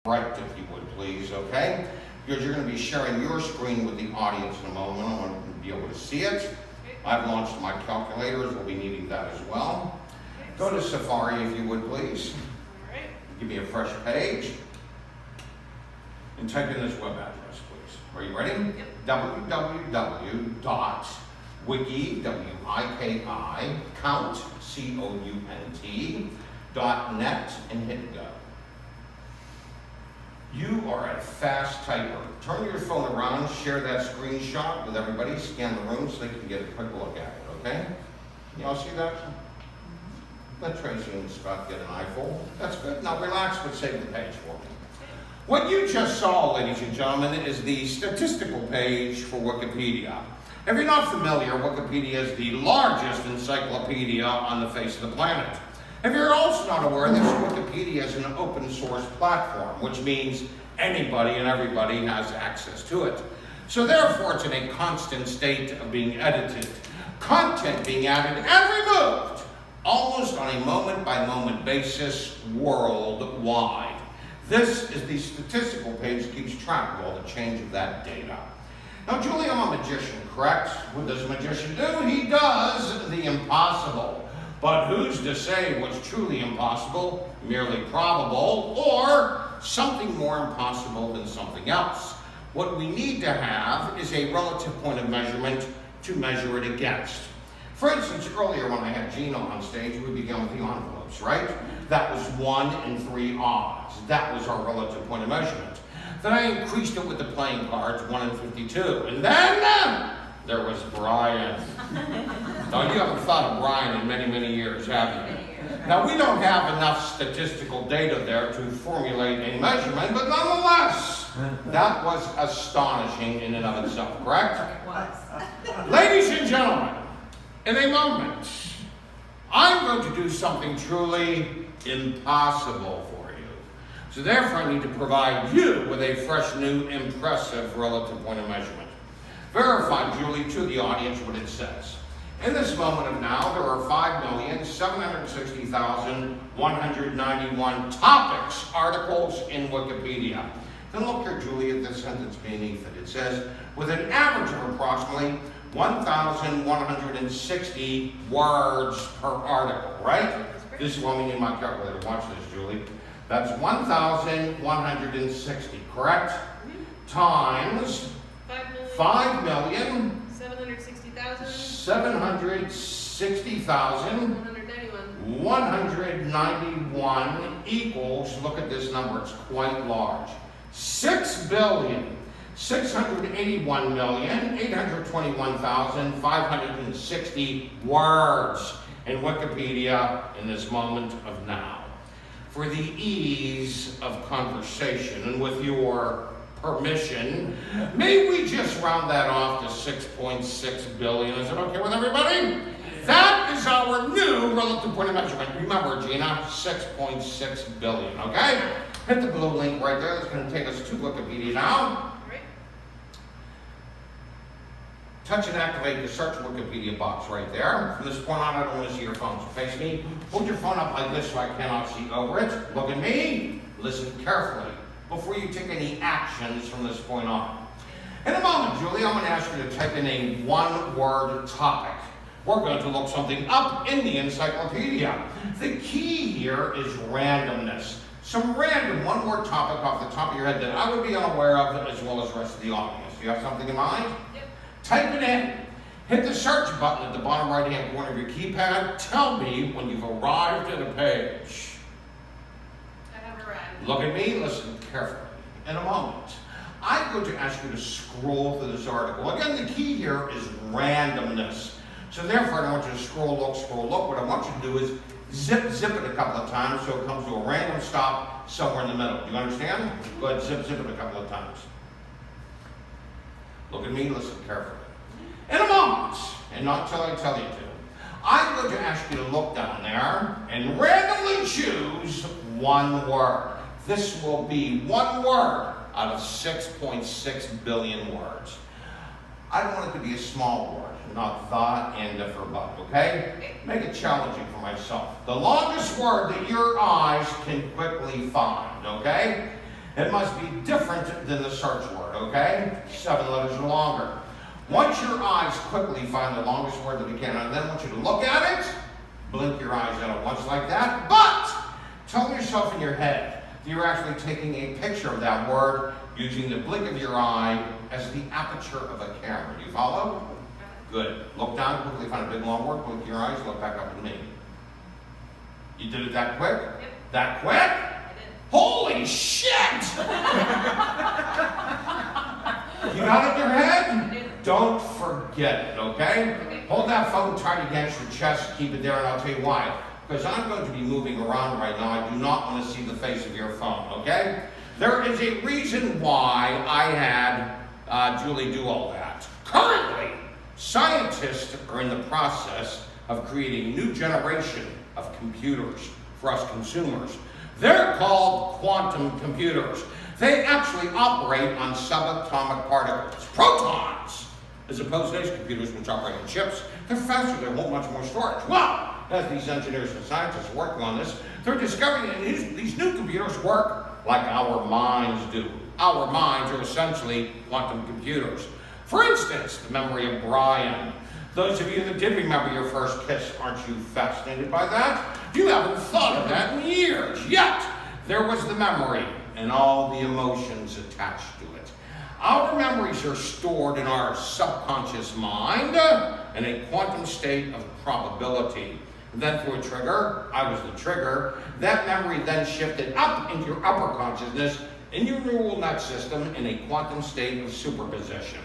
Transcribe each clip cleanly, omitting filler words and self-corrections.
right, if you would please, okay? Because you're going to be sharing your screen with the audience in a moment. I want to be able to see it. I've launched my calculators. We'll be needing that as well. Go to Safari, if you would please. All right. Give me a fresh page. And type in this web address, please. Are you ready? Yep. www.wiki, W-I-K-I, count, C-O-U-N-T, .net, and hit go. You are a fast typer. Turn your phone around, share that screenshot with everybody, scan the room so they can get a quick look at it, okay? You all see that? Let Tracy and Scott get an eyeful. That's good. Now relax, but save the page for me. What you just saw, ladies and gentlemen, is the statistical page for Wikipedia. If you're not familiar, Wikipedia is the largest encyclopedia on the face of the planet. If you're also not aware, this Wikipedia is an open source platform, which means anybody and everybody has access to it. So therefore, it's in a constant state of being edited, content being added and removed, almost on a moment-by-moment basis worldwide. This is the statistical page that keeps track of all the change of that data. Now, Julie, I'm a magician, correct? What does a magician do? He does the impossible. But who's to say what's truly impossible, merely probable, or something more impossible than something else? What we need to have is a relative point of measurement to measure it against. For instance, earlier when I had Gina on stage, we began with the envelopes, right? That was 1 in 3 odds. That was our relative point of measurement. Then I increased it with the playing cards, 1 in 52. And then there was Brian. Now, you haven't thought of Brian in many, many years, have you? Now, we don't have enough statistical data there to formulate a measurement, but nonetheless, that was astonishing in and of itself, correct? It was. Ladies and gentlemen, in a moment, I'm going to do something truly impossible for you. So therefore, I need to provide you with a fresh, new, impressive relative point of measurement. Verify, Julie, to the audience what it says. In this moment of now, there are 5,760,191 topics, articles in Wikipedia. Then look here, Julie, at the sentence beneath it. It says, with an average of approximately 1,160 words per article, right? This is when we need my calculator. Watch this, Julie. That's 1,160, correct? Times 5,760,191 equals, look at this number, it's quite large, 6,681,821,560 words in Wikipedia in this moment of now. For the ease of conversation and with your permission, may we just round that off to 6.6 billion? Is it okay with everybody? That is our new relative point of measurement. Remember, Gina, 6.6 billion, okay? Hit the blue link right there. That's going to take us to Wikipedia now. Right. Touch and activate the search Wikipedia box right there. From this point on, I don't want to see your phones. Face me. Hold your phone up like this so I cannot see over it. Look at me. Listen carefully before you take any actions from this point on. In a moment, Julie, I'm going to ask you to type in a one-word topic. We're going to look something up in the encyclopedia. The key here is randomness. Some random one-word topic off the top of your head that I would be unaware of, as well as the rest of the audience. Do you have something in mind? Yep. Type it in. Hit the search button at the bottom right-hand corner of your keypad. Tell me when you've arrived at a page. I have arrived. Look at me, listen carefully. In a moment, I'm going to ask you to scroll through this article. Again, the key here is randomness. So therefore, I don't want you to scroll, look. What I want you to do is zip it a couple of times so it comes to a random stop somewhere in the middle. Do you understand? Go ahead, zip it a couple of times. Look at me, listen carefully. In a moment, and not till I tell you to, I'm going to ask you to look down there and randomly choose one word. This will be one word out of 6.6 billion words. I don't want it to be a small word, not the, and, if, or, but, okay? Make it challenging for myself. The longest word that your eyes can quickly find, okay? It must be different than the search word, okay? 7 letters or longer. Once your eyes quickly find the longest word that you can, and then I want you to look at it, blink your eyes at it once like that, but tell yourself in your head that you're actually taking a picture of that word using the blink of your eye as the aperture of a camera. Do you follow? Good. Look down, quickly find a big long word, blink your eyes, look back up at me. You did it that quick? Yep. That quick? I did. Holy shit! You got it in your head? I did. Don't forget it, okay? Okay. Hold that phone tight against your chest, keep it there, and I'll tell you why. Because I'm going to be moving around right now. I do not want to see the face of your phone, okay? There is a reason why I had Julie do all that. Currently, scientists are in the process of creating a new generation of computers for us consumers. They're called quantum computers. They actually operate on subatomic particles, protons, as opposed to these computers which operate on chips. They're faster, they hold much more storage. Well, as these engineers and scientists are working on this, they're discovering that these new computers work like our minds do. Our minds are essentially quantum computers. For instance, the memory of Brian. Those of you that did remember your first kiss, aren't you fascinated by that? You haven't thought of that in years, yet there was the memory and all the emotions attached to it. Our memories are stored in our subconscious mind in a quantum state of probability. And then through a trigger, I was the trigger, that memory then shifted up into your upper consciousness in your neural net system in a quantum state of superposition.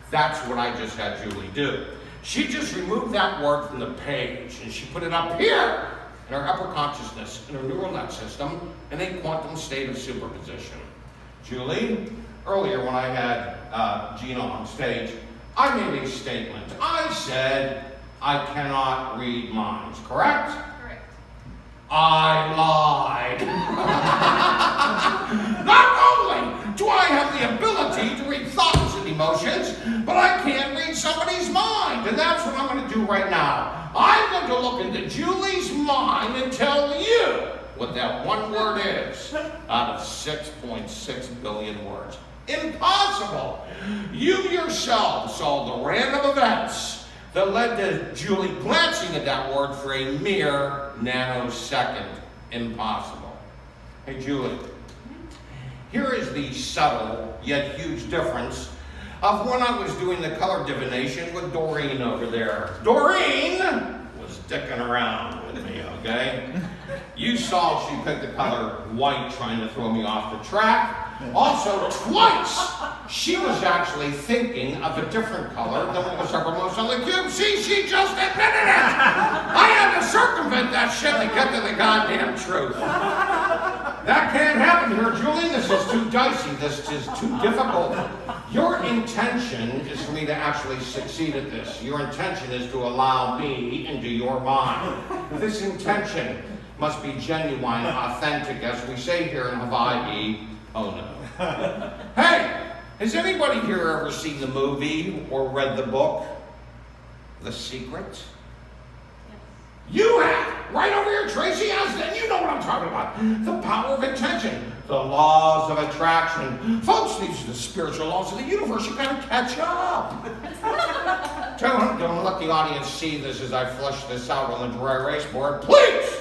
That's what I just had Julie do. She just removed that word from the page and she put it up here in her upper consciousness, in her neural net system, in a quantum state of superposition. Julie, earlier when I had Gina on stage, I made a statement. I said, I cannot read minds, correct? Correct. I lied. Not only do I have the ability to read thoughts and emotions, but I can't read somebody's mind. And that's what I'm going to do right now. I'm going to look into Julie's mind and tell you what that one word is out of 6.6 billion words. Impossible. You yourself saw the random events that led to Julie glancing at that word for a mere nanosecond. Impossible. Hey, Julie, here is the subtle yet huge difference of when I was doing the color divination with Doreen over there. Doreen was dicking around with me, okay? You saw she picked the color white trying to throw me off the track. Also, twice, she was actually thinking of a different color than what was uppermost on the cube. See, she just admitted it! I had to circumvent that shit to get to the goddamn truth. That can't happen here, Julie. This is too dicey. This is too difficult. Your intention is for me to actually succeed at this. Your intention is to allow me into your mind. This intention must be genuine, authentic, as we say here in Hawaii, Kona. Hey, has anybody here ever seen the movie or read the book, The Secret? Yes. You have! Right over here, Tracy has it, and you know what I'm talking about. The power of intention, the laws of attraction. Folks, these are the spiritual laws of the universe. You gotta catch up. Don't let the audience see this as I flush this out on the dry erase board. Please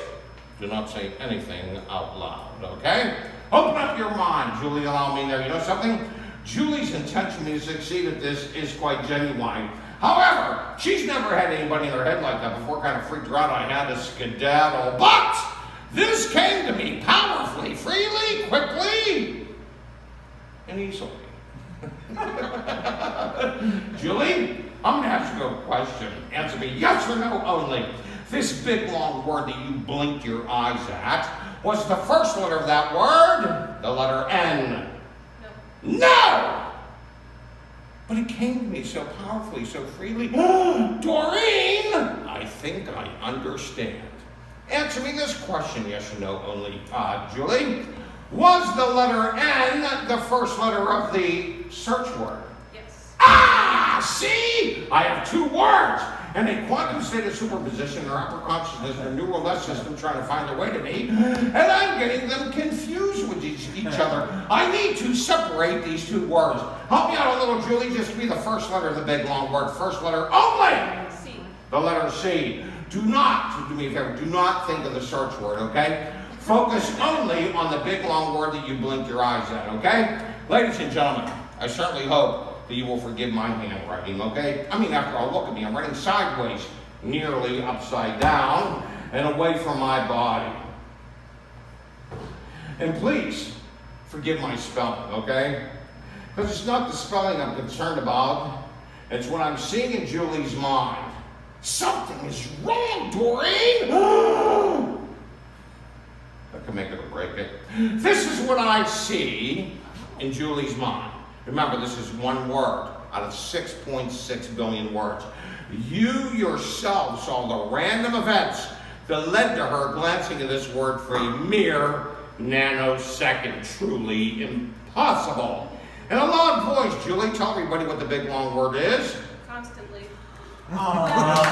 do not say anything out loud, okay? Open up your mind, Julie, allow me there. You know something? Julie's intention to succeed at this is quite genuine. However, she's never had anybody in her head like that before, kind of freaked her out. I had to skedaddle. But this came to me powerfully, freely, quickly, and easily. Julie, I'm going to ask you a question. Answer me yes or no only. This big long word that you blinked your eyes at was the first letter of that word, the letter N. No. No! But it came to me so powerfully, so freely. Doreen, I think I understand. Answer me this question, yes or no only, Julie. Was the letter N the first letter of the search word? Yes. Ah, see? I have two words. in a quantum state of superposition, their upper consciousness, their neural net system trying to find their way to me, and I'm getting them confused with each other. I need to separate these two words. Help me out a little, Julie. Just give me the first letter of the big long word. First letter only. C. The letter C. Do not, do me a favor, do not think of the search word, okay? Focus only on the big long word that you blinked your eyes at, okay? Ladies and gentlemen, I certainly hope that you will forgive my handwriting, okay? I mean, after all, look at me. I'm writing sideways, nearly upside down, and away from my body. And please, forgive my spelling, okay? Because it's not the spelling I'm concerned about. It's what I'm seeing in Julie's mind. Something is wrong, Doreen! That can make it or break it. This is what I see in Julie's mind. Remember, this is one word out of 6.6 billion words. You yourself saw the random events that led to her glancing at this word for a mere nanosecond. Truly impossible. In a loud voice, Julie, tell everybody what the big long word is. Constantly. Oh.